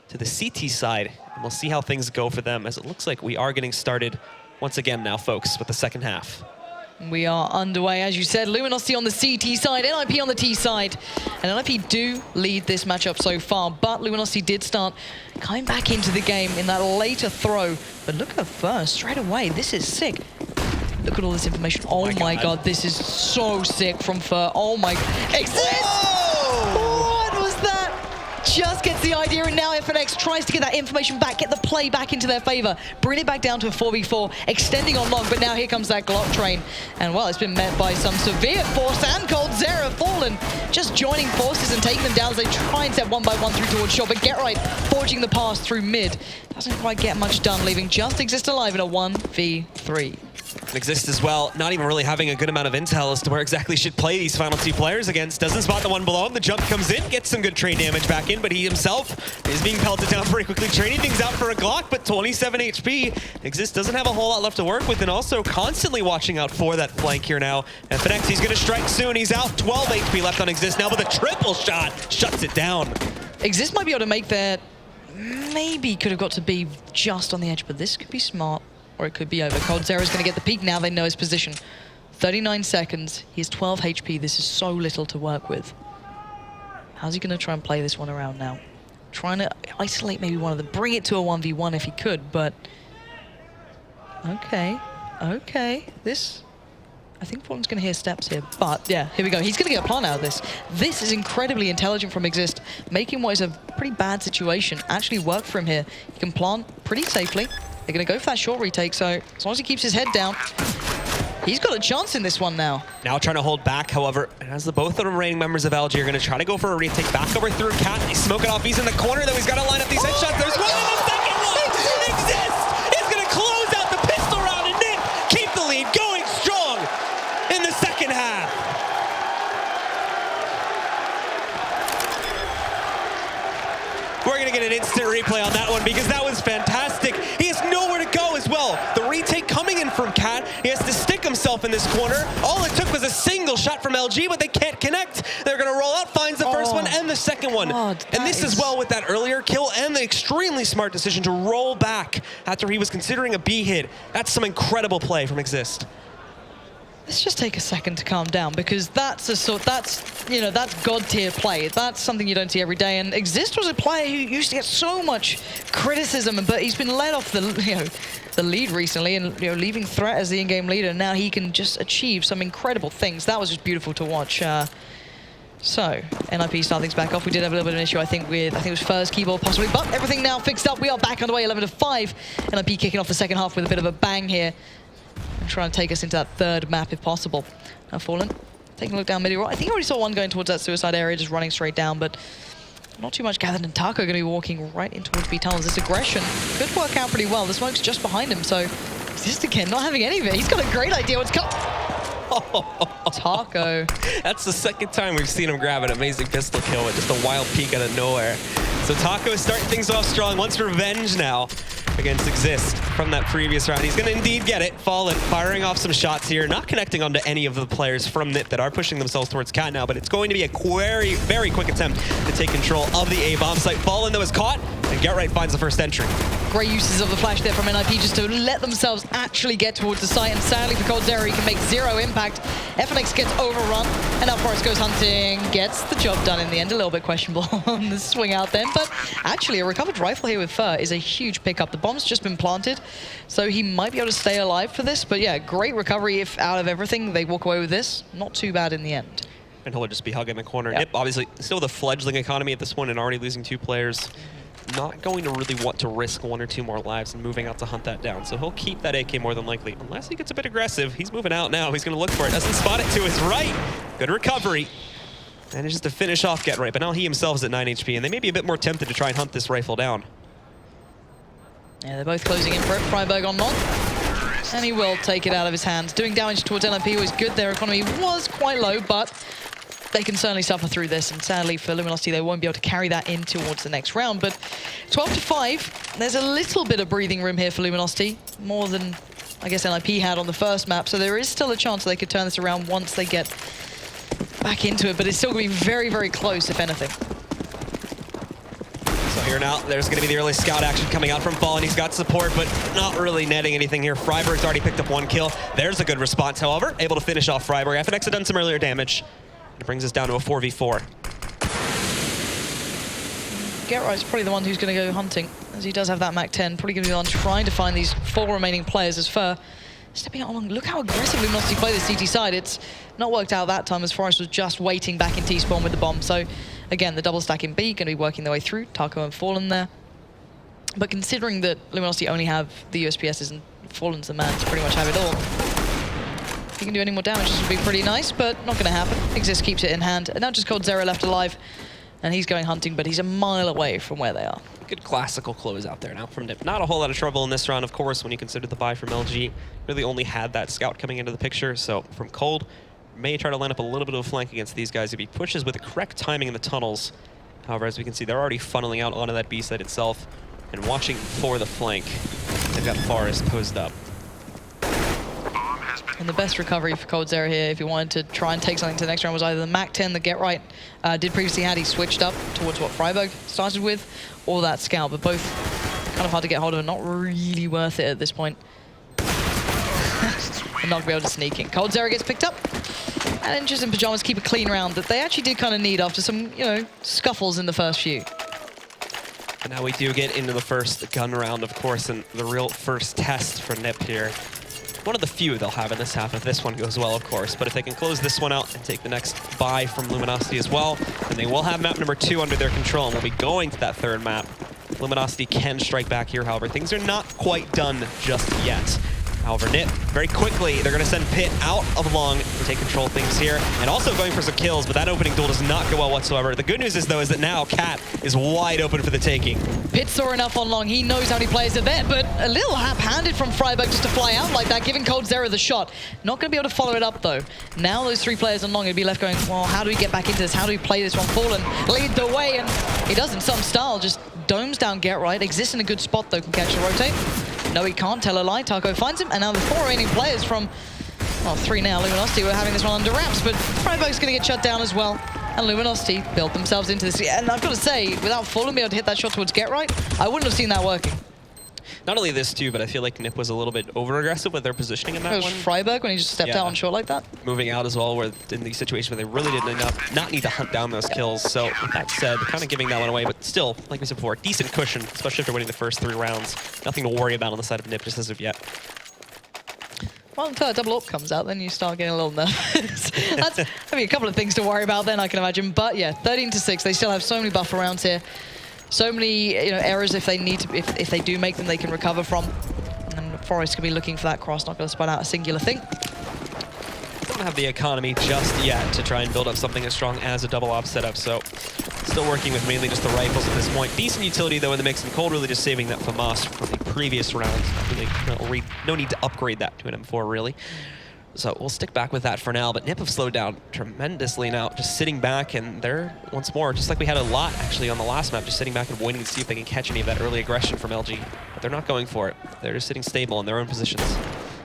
to the CT side, and we'll see how things go for them, as it looks like we are getting started once again now, folks, with the second half. We are underway, as you said. Luminosity on the CT side, NiP on the T side. And NiP do lead this matchup so far, but Luminosity did start coming back into the game in that later throw. But look at first, straight away, this is sick. Look at all this information. Oh my god, this is so sick from Fer. Oh my... Exist! What was that? Just gets the idea, and now FNX tries to get that information back, get the play back into their favor, bring it back down to a 4v4, extending on long, but now here comes that Glock train. And well, it's been met by some severe force, and coldzera Fallen just joining forces and taking them down as they try and set 1 by 1 through towards short, but Get Right forging the pass through mid. Doesn't quite get much done, leaving just Exist alive in a 1v3. Exist as well, not even really having a good amount of intel as to where exactly should play these final two players against. Doesn't spot the one below him. The jump comes in, gets some good trade damage back in, but he himself is being pelted down pretty quickly. Trading things out for a Glock, but 27 HP. Exist doesn't have a whole lot left to work with, and also constantly watching out for that flank here now. And FNX, he's going to strike soon. He's out. 12 HP left on Exist now, but the triple shot shuts it down. Exist might be able to make that. Maybe could have got to be just on the edge, but this could be smart. Or it could be over. coldzera's going to get the peek now. They know his position. 39 seconds. He has 12 HP. This is so little to work with. How's he going to try and play this one around now? Trying to isolate maybe one of them. Bring it to a 1v1 if he could, but... Okay. Okay. This... I think Fallen's going to hear steps here, but yeah, here we go. He's going to get a plan out of this. This is incredibly intelligent from Exist, making what is a pretty bad situation actually work for him here. He can plant pretty safely. They're going to go for that short retake, so as long as he keeps his head down, he's got a chance in this one now. Now trying to hold back, however, as both the remaining members of LG are going to try to go for a retake back over through Cat. They smoke it off. He's in the corner, though. He's got to line up these headshots. There's one in the second one. Exist is going to close out the pistol round, and NiP keep the lead going strong in the second half. We're going to get an instant replay on that one because that was fantastic. He has nowhere to go as well. The retake coming in from Cat. He has to stick himself in this corner. All it took was a single shot from LG, but they can't connect. They're going to roll out, finds the first one and the second one. God, and this as well with that earlier kill and the extremely smart decision to roll back after he was considering a B hit. That's some incredible play from Exist. Let's just take a second to calm down, because that's that's god tier play. That's something you don't see every day. And Exist was a player who used to get so much criticism, but he's been let off the lead recently, and leaving Threat as the in-game leader. Now he can just achieve some incredible things. That was just beautiful to watch. So, NiP start things back off. We did have a little bit of an issue, I think it was Fer's keyboard possibly, but everything now fixed up. We are back underway, 11-5. NiP kicking off the second half with a bit of a bang here. And try and take us into that third map if possible. Now Fallen, taking a look down mid. I think I already saw one going towards that suicide area, just running straight down, but not too much gathered. And Taco going to be walking right in towards B tunnels. This aggression could work out pretty well. The smoke's just behind him, so Exist again, not having any of it. He's got a great idea what's coming. Taco. That's the second time we've seen him grab an amazing pistol kill with just a wild peek out of nowhere. So Taco is starting things off strong. Wants revenge now against Exist from that previous round. He's going to indeed get it. Fallen firing off some shots here, not connecting onto any of the players from NiP that are pushing themselves towards Cat now, but it's going to be a very, very quick attempt to take control of the A-bomb site. Fallen, though, is caught, and Get Right finds the first entry. Great uses of the flash there from NiP just to let themselves actually get towards the site, and sadly for coldzera, he can make 0 impact. FNX gets overrun, and now Forrest goes hunting, gets the job done in the end. A little bit questionable on the swing out then, but actually a recovered rifle here with Fer is a huge pickup. The bomb's just been planted, so he might be able to stay alive for this, but yeah, great recovery. If out of everything they walk away with this, not too bad in the end. And he'll just be hugging the corner. Yep. NiP, obviously, still the fledgling economy at this point and already losing 2 players. Not going to really want to risk 1 or 2 more lives and moving out to hunt that down. So he'll keep that AK more than likely, unless he gets a bit aggressive. He's moving out now. He's going to look for it. Doesn't spot it to his right. Good recovery. Manages to finish off Get Right, but now he himself is at 9 HP, and they may be a bit more tempted to try and hunt this rifle down. Yeah, they're both closing in for it. Freiburg on long. And he will take it out of his hands. Doing damage towards NiP was good. Their economy was quite low, but they can certainly suffer through this, and sadly for Luminosity, they won't be able to carry that in towards the next round. But 12-5, there's a little bit of breathing room here for Luminosity, more than, I guess, NiP had on the first map, so there is still a chance they could turn this around once they get back into it, but it's still going to be very, very close, if anything. So here now, there's going to be the early scout action coming out from Fallen. He's got support, but not really netting anything here. Freiburg's already picked up 1 kill. There's a good response, however, able to finish off Freiburg. FNX had done some earlier damage. It brings us down to a 4v4. Get Right's probably the one who's going to go hunting, as he does have that Mac 10. Probably going to be on trying to find these 4 remaining players as Fer stepping out along. Look how aggressive Luminosity play the CT side. It's not worked out that time as Forest was just waiting back in T-spawn with the bomb. So again, the double stack in B going to be working their way through. Taco and Fallen there. But considering that Luminosity only have the USPSs and Fallen's the man to pretty much have it all, if he can do any more damage, this would be pretty nice, but not going to happen. Exist keeps it in hand. And now just coldzera left alive. And he's going hunting, but he's a mile away from where they are. Good classical close out there now from NiP. Not a whole lot of trouble in this round, of course, when you consider the buy from LG. Really only had that scout coming into the picture, so from Cold, may try to line up a little bit of a flank against these guys if he pushes with the correct timing in the tunnels. However, as we can see, they're already funneling out onto that B side itself and watching for the flank. They've got Forest posed up. And the best recovery for coldzera here, if he wanted to try and take something to the next round, was either the Mac 10, the Get Right did previously had. He switched up towards what Freiburg started with, or that scout, but both kind of hard to get hold of and not really worth it at this point. And not be able to sneak in. coldzera gets picked up. And Inches in Pajamas keep a clean round that they actually did kind of need after some, you know, scuffles in the first few. And now we do get into the first gun round, of course, and the real first test for NiP here. One of the few they'll have in this half if this one goes well, of course. But if they can close this one out and take the next buy from Luminosity as well, then they will have map number 2 under their control and will be going to that third map. Luminosity can strike back here, however. Things are not quite done just yet. However, NiP, very quickly, they're going to send Pit out of long to take control of things here, and also going for some kills, but that opening duel does not go well whatsoever. The good news is, though, is that now Cat is wide open for the taking. Pit saw enough on long. He knows how many players are there, but a little hap-handed from Freiburg just to fly out like that, giving coldzera the shot. Not going to be able to follow it up, though. Now those 3 players on long would be left going, well, how do we get back into this? How do we play this one? Fallen lead the way, and he does in some style, just domes down Get Right. Exists in a good spot, though, can catch the rotate. No, he can't tell a lie. Taco finds him, and now the 4 remaining players from, well, 3 now. Luminosity were having this one under wraps, but Freiburg's going to get shut down as well. And Luminosity built themselves into this. And I've got to say, without Fallen being able to hit that shot towards Get Right, I wouldn't have seen that working. Not only this, too, but I feel like NiP was a little bit over-aggressive with their positioning in that one. It was Freiburg when he just stepped out on short like that. Moving out as well, where in these situations where they really did not need to hunt down those kills. So with that said, kind of giving that one away, but still, like we said before, decent cushion, especially after winning the first 3 rounds. Nothing to worry about on the side of NiP just as of yet. Well, until a double up comes out, then you start getting a little nervous. That's, I mean, a couple of things to worry about then, I can imagine. But yeah, 13-6, they still have so many buffer rounds here. So many, you know, errors if they need to, if they do make them, they can recover from. And Forest can be looking for that cross, not going to spot out a singular thing. Don't have the economy just yet to try and build up something as strong as a double op setup, so still working with mainly just the rifles at this point. Decent utility though in the mix, and Cold really just saving that FAMAS from the previous round. Really, no need to upgrade that to an M4 really. So we'll stick back with that for now, but NiP have slowed down tremendously now, just sitting back, and they're, once more, just like we had a lot actually on the last map, just sitting back and waiting to see if they can catch any of that early aggression from LG. But they're not going for it. They're just sitting stable in their own positions.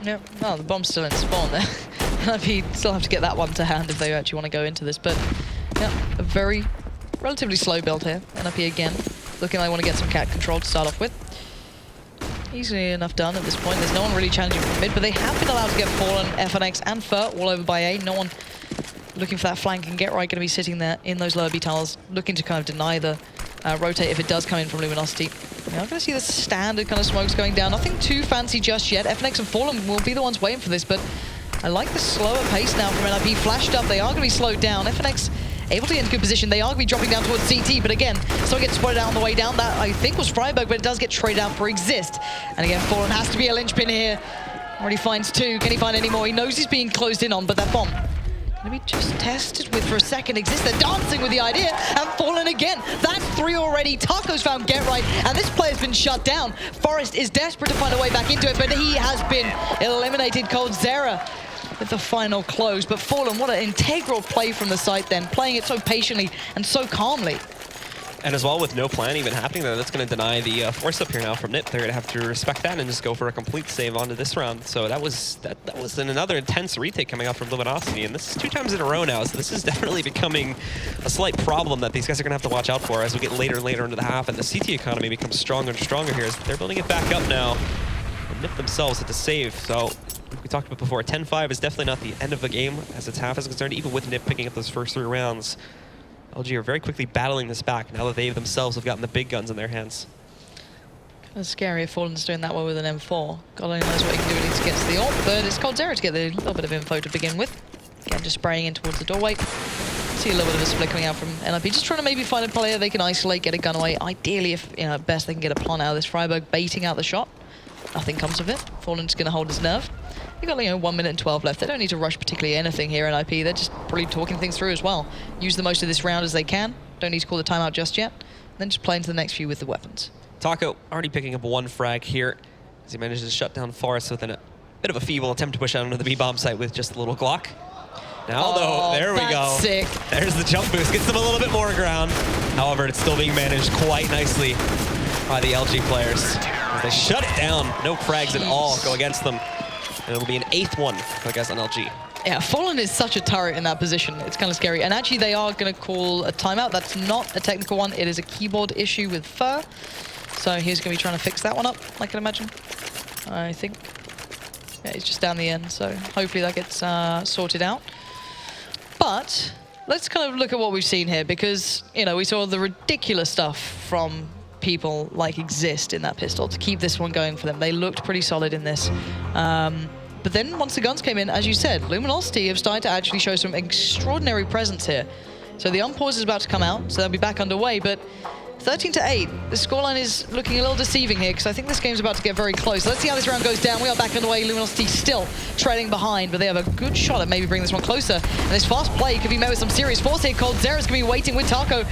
Yeah, well, the bomb's still in spawn there. NiP still have to get that one to hand if they actually want to go into this, but yeah, a very relatively slow build here. NiP again, looking like they want to get some cat control to start off with. Easily enough done at this point. There's no one really challenging from mid, but they have been allowed to get Fallen, FNX, and Fur all over by A. No one looking for that flank, and Get Right going to be sitting there in those lower B tunnels, looking to kind of deny the rotate if it does come in from Luminosity. You're not going to see the standard kind of smokes going down. Nothing too fancy just yet. FNX and Fallen will be the ones waiting for this, but I like the slower pace now from NiP. Flashed up, they are going to be slowed down. FNX able to get into good position. They are going to be dropping down towards CT, but again, still gets spotted out on the way down. That, I think, was Freiburg, but it does get traded out for Exist. And again, Fallen has to be a linchpin here. Already finds 2. Can he find any more? He knows he's being closed in on, but that bomb going to be just tested with for a second. Exist, they're dancing with the idea, and Fallen again. That's 3 already. Taco's found Get Right, and this player's been shut down. Forest is desperate to find a way back into it, but he has been eliminated. coldzera with the final close, but Fallen, what an integral play from the site then, playing it so patiently and so calmly. And as well, with no plan even happening there, that's going to deny the force up here now from NiP. They're going to have to respect that and just go for a complete save onto this round. So that was another intense retake coming out from Luminosity, and this is 2 times in a row now, so this is definitely becoming a slight problem that these guys are going to have to watch out for as we get later and later into the half, and the CT economy becomes stronger and stronger here as they're building it back up now. And NiP themselves had to save, so we talked about before, 10-5 is definitely not the end of the game as its half is concerned, even with NiP picking up those first 3 rounds. LG are very quickly battling this back now that they themselves have gotten the big guns in their hands. That's scary if Fallen's doing that well with an M4. God only knows what he can do when he gets to the ult, but it's coldzera to get the little bit of info to begin with. Again, just spraying in towards the doorway. See a little bit of a split coming out from NiP. Just trying to maybe find a player they can isolate, get a gun away. Ideally, if at best they can get a plant out of this. friberg baiting out the shot. Nothing comes of it. Fallen's going to hold his nerve. You've got 1 minute and 12 left. They don't need to rush particularly anything here at NiP. They're just probably talking things through as well. Use the most of this round as they can. Don't need to call the timeout just yet. Then just play into the next few with the weapons. Taco already picking up 1 frag here as he manages to shut down Forest with a bit of a feeble attempt to push out into the B-bomb site with just a little Glock. Now, though, there we go. Sick. There's the jump boost. Gets them a little bit more ground. However, it's still being managed quite nicely by the LG players. As they shut it down. No frags at all go against them. And it'll be an 8th one for the guys on LG. Yeah, Fallen is such a turret in that position. It's kind of scary. And actually, they are going to call a timeout. That's not a technical one. It is a keyboard issue with Fur. So he's going to be trying to fix that one up, I can imagine. I think. Yeah, he's just down the end. So hopefully that gets sorted out. But let's kind of look at what we've seen here, because, we saw the ridiculous stuff from people like Exist in that pistol to keep this one going for them. They looked pretty solid in this. But then once the guns came in, as you said, Luminosity have started to actually show some extraordinary presence here. So the unpause is about to come out, so they'll be back underway, but 13-8. The scoreline is looking a little deceiving here, because I think this game's about to get very close. Let's see how this round goes down. We are back underway. Luminosity still trailing behind, but they have a good shot at maybe bringing this one closer. And this fast play could be met with some serious force here. coldzera's going to be waiting with Taco.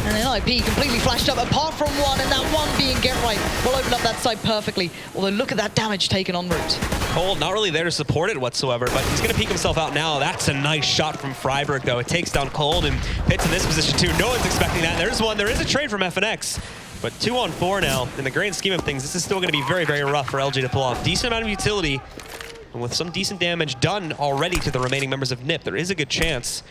And NiP completely flashed up, apart from one, and that one being Get Right will open up that side perfectly. Although look at that damage taken en route. Cold not really there to support it whatsoever, but he's going to peek himself out now. That's a nice shot from friberg, though. It takes down Cold and Pitts in this position, too. No one's expecting that. There's one. There is a trade from FNX, but 2-on-4 now. In the grand scheme of things, this is still going to be very, very rough for LG to pull off. Decent amount of utility, and with some decent damage done already to the remaining members of NiP, there is a good chance.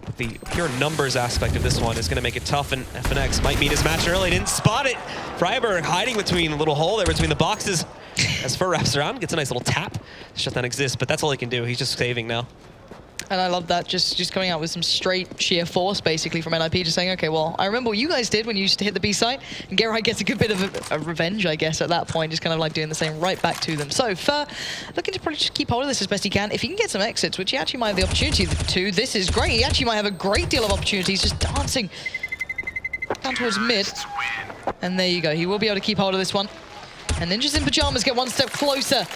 But the pure numbers aspect of this one is going to make it tough, and FNX might meet his match early. Didn't spot it. friberg hiding between a little hole there between the boxes. As Fur wraps around, gets a nice little tap to shut down Exist, but that's all he can do. He's just saving now. And I love that, just coming out with some straight sheer force, basically, from NiP, just saying, okay, well, I remember what you guys did when you used to hit the B site, and Get Right gets a good bit of a revenge, I guess, at that point, just kind of like doing the same right back to them. So, Fur, looking to probably just keep hold of this as best he can. If he can get some exits, which he actually might have the opportunity to, this is great. He actually might have a great deal of opportunities, just dancing down towards mid. And there you go, he will be able to keep hold of this one. And Ninjas in Pajamas get one step closer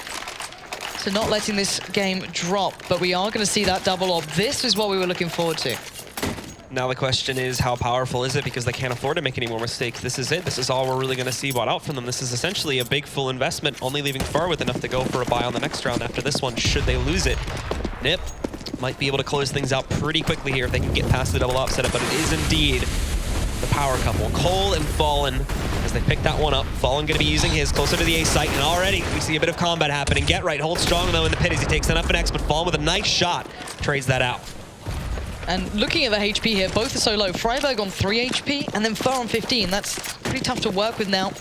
to not letting this game drop, but we are going to see that double orb. This is what we were looking forward to. Now the question is, how powerful is it? Because they can't afford to make any more mistakes. This is it. This is all we're really going to see bought out from them. This is essentially a big full investment, only leaving Far with enough to go for a buy on the next round after this one, should they lose it. NiP might be able to close things out pretty quickly here if they can get past the double op setup, but it is indeed the power couple, Cole and Fallen, as they pick that one up. Fallen going to be using his closer to the A site, and already we see a bit of combat happening. Get Right holds strong, though, in the pit as he takes that up next, but Fallen with a nice shot trades that out. And looking at the HP here, both are so low. friberg on 3 HP, and then Fur on 15. That's pretty tough to work with now.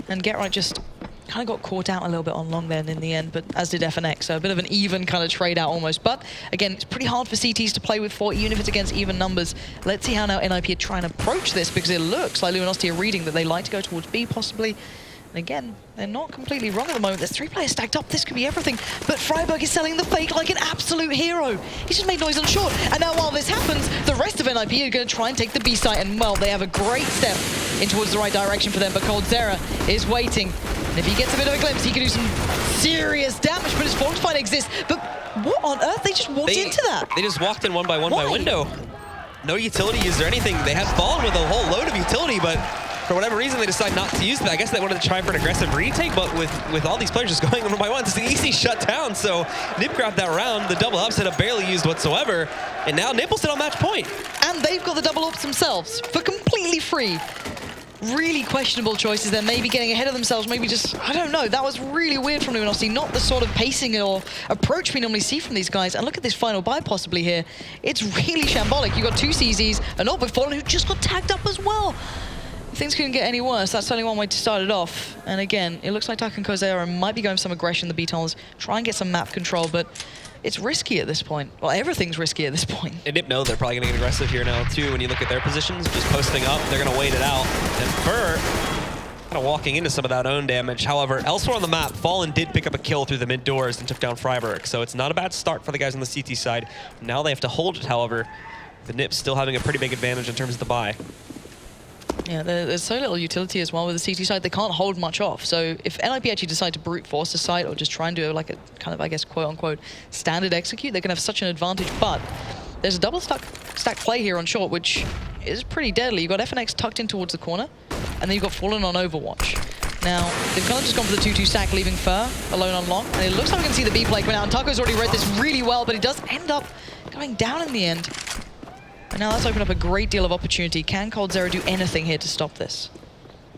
And Get Right just kind of got caught out a little bit on long then in the end, but as did FNX, so a bit of an even kind of trade out almost. But again, it's pretty hard for CTs to play with 4, even if it's against even numbers. Let's see how now NiP are trying to approach this, because it looks like Luminosity are reading that they like to go towards B possibly. And again, they're not completely wrong at the moment. There's 3 players stacked up. This could be everything. But friberg is selling the fake like an absolute hero. He's just made noise on short. And now while this happens, the rest of NiP are going to try and take the B site. And well, they have a great step in towards the right direction for them. But coldzera is waiting. And if he gets a bit of a glimpse, he can do some serious damage. But his force fight exists. But what on earth? They just walked into that. They just walked in one by window. No utility used or anything. They had Fallen with a whole load of utility, but for whatever reason, they decided not to use that. I guess they wanted to try for an aggressive retake, but with all these players just going one by one, it's an easy shutdown. So NiP grabbed that round. The double up setup barely used whatsoever. And now NiP will sit on match point. And they've got the double ups themselves for completely free. Really questionable choices there, maybe getting ahead of themselves, maybe just, I don't know, that was really weird from Luminosity, not the sort of pacing or approach we normally see from these guys. And look at this final buy possibly here. It's really shambolic. You've got 2 CZs, an ult with Fallen who just got tagged up as well. Things couldn't get any worse. That's only one way to start it off. And again, it looks like Taco and coldzera might be going for some aggression in the B-tunnels, try and get some map control, but it's risky at this point. Well, everything's risky at this point. And NiP know they're probably going to get aggressive here now, too. When you look at their positions, just posting up, they're going to wait it out. And Fur kind of walking into some of that own damage. However, elsewhere on the map, Fallen did pick up a kill through the mid doors and took down Freiburg. So it's not a bad start for the guys on the CT side. Now they have to hold it, however. The NiP still having a pretty big advantage in terms of the buy. Yeah, there's so little utility as well with the CT side. They can't hold much off. So if NiP actually decide to brute force the site or just try and do like a kind of, I guess, quote-unquote standard execute, they can have such an advantage. But there's a double stack play here on short, which is pretty deadly. You've got FNX tucked in towards the corner, and then you've got Fallen on Overwatch. Now, they've kind of just gone for the 2-2 stack, leaving Fur alone on long. And it looks like we can see the B play coming out. And Taco's already read this really well, but he does end up going down in the end. And now that's opened up a great deal of opportunity. Can coldzera do anything here to stop this?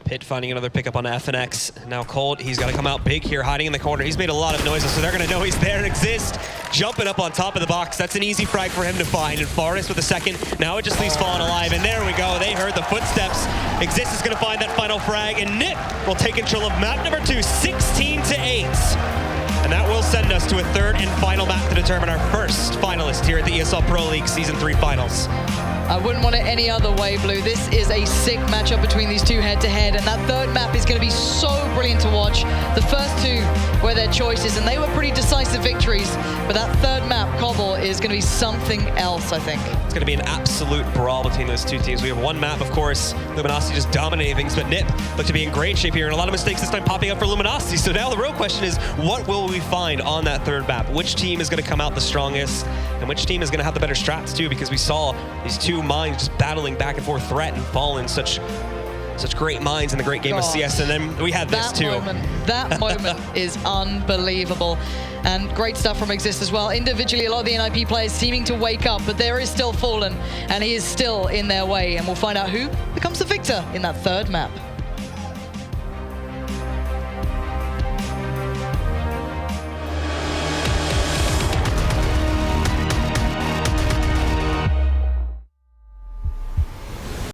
Pit finding another pickup on FNX. Now Cold, he's got to come out big here, hiding in the corner. He's made a lot of noises, so they're going to know he's there and exist. Jumping up on top of the box. That's an easy frag for him to find. And Forest with a second. Now it just leaves Fallen alive. And there we go. They heard the footsteps. Exist is going to find that final frag. And NiP will take control of map number 2, 16-8. And that will send us to a third and final map to determine our first finalist here at the ESL Pro League Season 3 Finals. I wouldn't want it any other way, Blue. This is a sick matchup between these two head-to-head, and that third map is going to be so brilliant to watch. The first two were their choices, and they were pretty decisive victories, but that third map, Cobble, is going to be something else, I think. It's going to be an absolute brawl between those two teams. We have one map, of course, Luminosity just dominating things, but NiP look to be in great shape here, and a lot of mistakes this time popping up for Luminosity. So now the real question is, what will we find on that third map? Which team is going to come out the strongest, and which team is going to have the better strats too? Because we saw these two minds just battling back and forth, Threat and Fallen, such great minds in the great game of CS, and then we had this too. That moment is unbelievable. And great stuff from Exist as well. Individually, a lot of the NiP players seeming to wake up, but there is still Fallen, and he is still in their way, and we'll find out who becomes the victor in that third map.